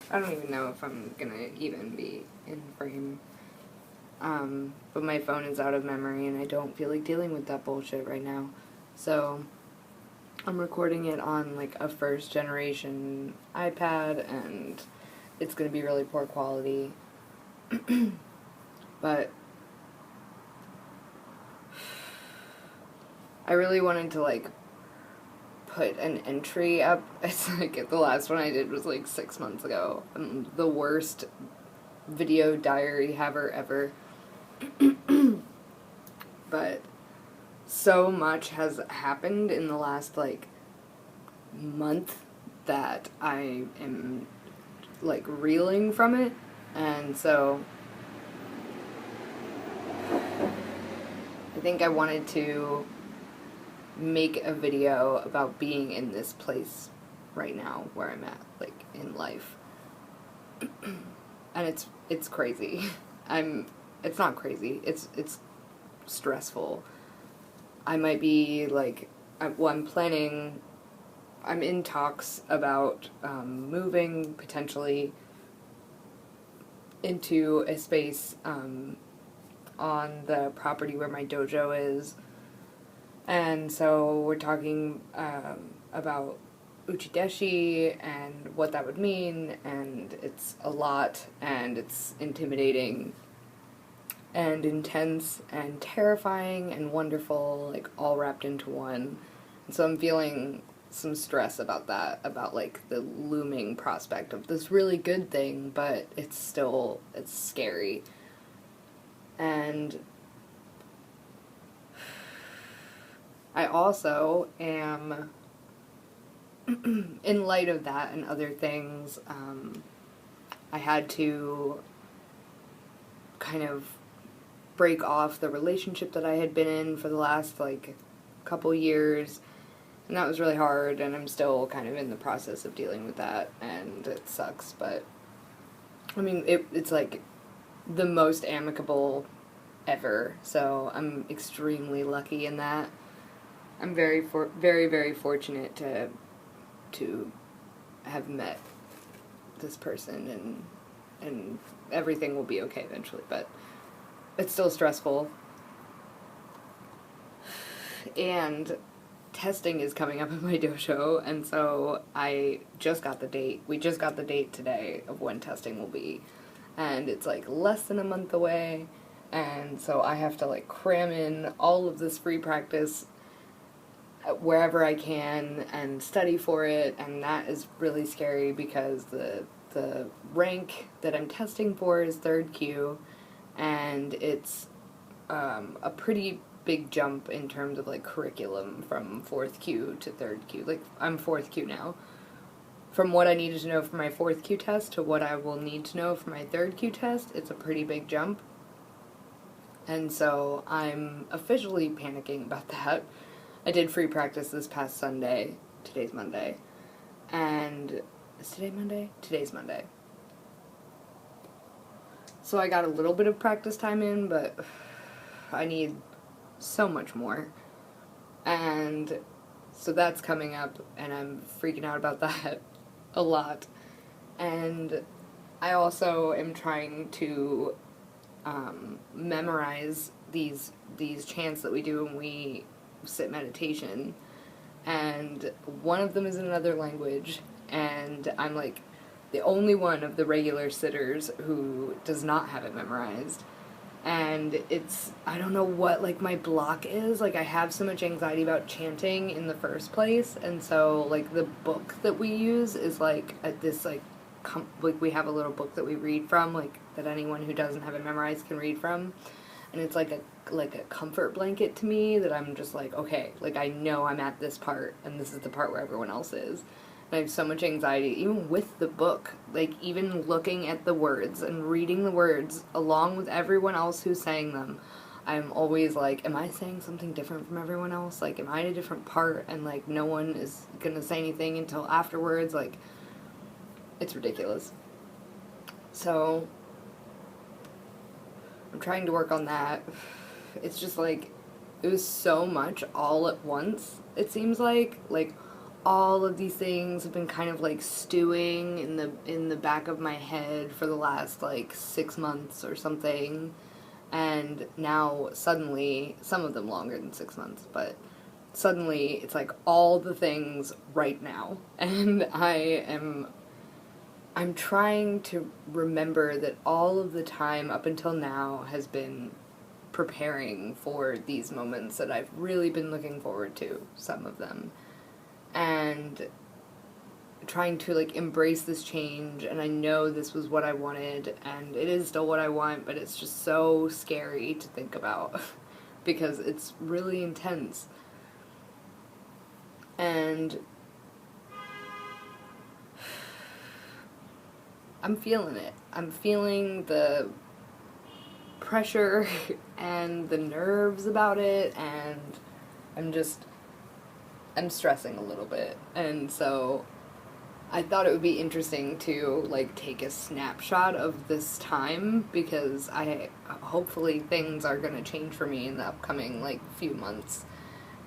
I don't even know if I'm gonna even be in frame. But my phone is out of memory and I don't feel like dealing with that bullshit right now. So I'm recording it on like a first generation iPad and it's gonna be really poor quality. But I really wanted to like put an entry up. It's like the last one I did was like 6 months ago. I'm the worst video diary haver ever. But so much has happened in the last like month that I am like reeling from it, and so I think I wanted to make a video about being in this place right now where I'm at, like in life. And it's crazy. It's not crazy. It's stressful. I might be like, I'm in talks about moving potentially into a space on the property where my dojo is. And so we're talking about uchideshi and what that would mean, and it's a lot, and it's intimidating and intense and terrifying and wonderful, like all wrapped into one. And so I'm feeling some stress about that, about like the looming prospect of this really good thing, but it's scary. And I also am, in light of that and other things, I had to kind of break off the relationship that I had been in for the last like couple years, and that was really hard, and I'm still kind of in the process of dealing with that, and it sucks, but I mean it's like the most amicable ever, so I'm extremely lucky in that. I'm very very fortunate to have met this person, and everything will be okay eventually, but it's still stressful. And testing is coming up at my dojo, and so we just got the date today of when testing will be, and it's like less than a month away, and so I have to like cram in all of this free practice wherever I can and study for it, and that is really scary because the rank that I'm testing for is 3rd Q, and it's a pretty big jump in terms of like curriculum from 4th Q to 3rd Q. Like I'm 4th Q now. From what I needed to know for my 4th Q test to what I will need to know for my 3rd Q test, it's a pretty big jump. And so I'm officially panicking about that. I did free practice this past Sunday. Today's Monday. And is today Monday? Today's Monday. So I got a little bit of practice time in, but I need so much more. And so that's coming up, and I'm freaking out about that a lot. And I also am trying to memorize these chants that we do when we sit meditation, and one of them is in another language, and I'm like the only one of the regular sitters who does not have it memorized. And I don't know what like my block is. Like I have so much anxiety about chanting in the first place, and so like the book that we use is like this like we have a little book that we read from, like that anyone who doesn't have it memorized can read from, and it's like a comfort blanket to me that I'm just like, okay, like I know I'm at this part, and this is the part where everyone else is. And I have so much anxiety, even with the book, like even looking at the words and reading the words along with everyone else who's saying them. I'm always like, am I saying something different from everyone else? Like, am I in a different part? And like, no one is gonna say anything until afterwards. Like, it's ridiculous. So I'm trying to work on that. It's just like, it was so much all at once, it seems like all of these things have been kind of like stewing in the back of my head for the last like 6 months or something, and now suddenly, some of them longer than 6 months, but suddenly it's like all the things right now, and I'm trying to remember that all of the time up until now has been preparing for these moments that I've really been looking forward to, some of them, and trying to like embrace this change. And I know this was what I wanted, and it is still what I want, but it's just so scary to think about because it's really intense. And I'm feeling it. I'm feeling the pressure and the nerves about it, and I'm stressing a little bit. And so I thought it would be interesting to like take a snapshot of this time, because hopefully things are going to change for me in the upcoming like few months,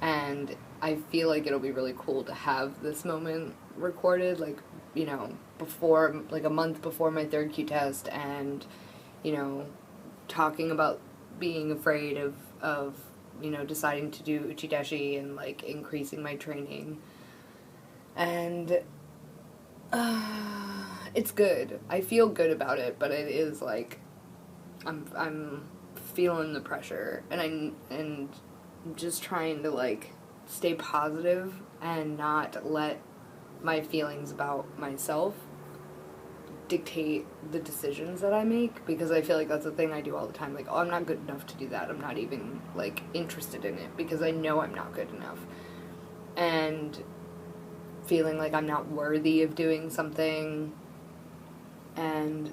and I feel like it'll be really cool to have this moment recorded, like, you know, before, like a month before my third Q test, and, you know, talking about being afraid of you know, deciding to do uchideshi and like increasing my training. And it's good. I feel good about it, but it is like I'm feeling the pressure, and I'm just trying to like stay positive and not let my feelings about myself dictate the decisions that I make, because I feel like that's a thing I do all the time. Like, oh, I'm not good enough to do that. I'm not even like interested in it because I know I'm not good enough. And feeling like I'm not worthy of doing something, and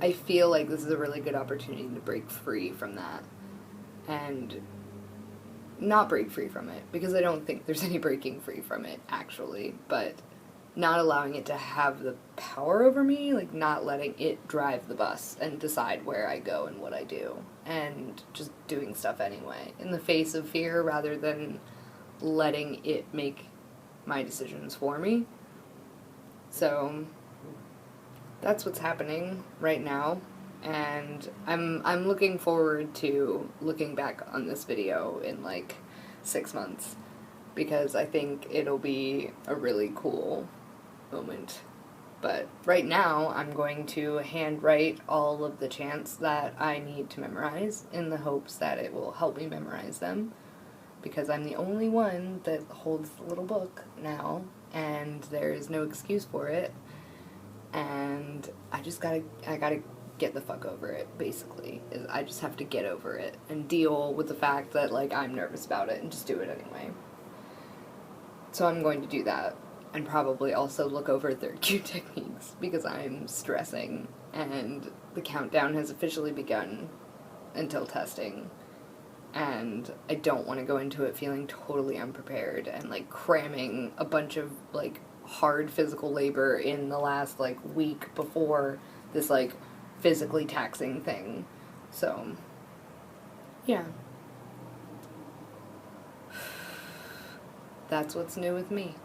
I feel like this is a really good opportunity to break free from that, and not break free from it, because I don't think there's any breaking free from it, actually, but not allowing it to have the power over me, like not letting it drive the bus and decide where I go and what I do, and just doing stuff anyway, in the face of fear, rather than letting it make my decisions for me. So that's what's happening right now, and I'm looking forward to looking back on this video in like 6 months, because I think it'll be a really cool moment. But right now I'm going to handwrite all of the chants that I need to memorize, in the hopes that it will help me memorize them, because I'm the only one that holds the little book now, and there is no excuse for it, and I gotta get the fuck over it, basically. I just have to get over it and deal with the fact that, like, I'm nervous about it and just do it anyway. So I'm going to do that, and probably also look over third Q techniques, because I'm stressing, and the countdown has officially begun until testing, and I don't want to go into it feeling totally unprepared and, like, cramming a bunch of, like, hard physical labor in the last, like, week before this, like, physically taxing thing. So, yeah. That's what's new with me.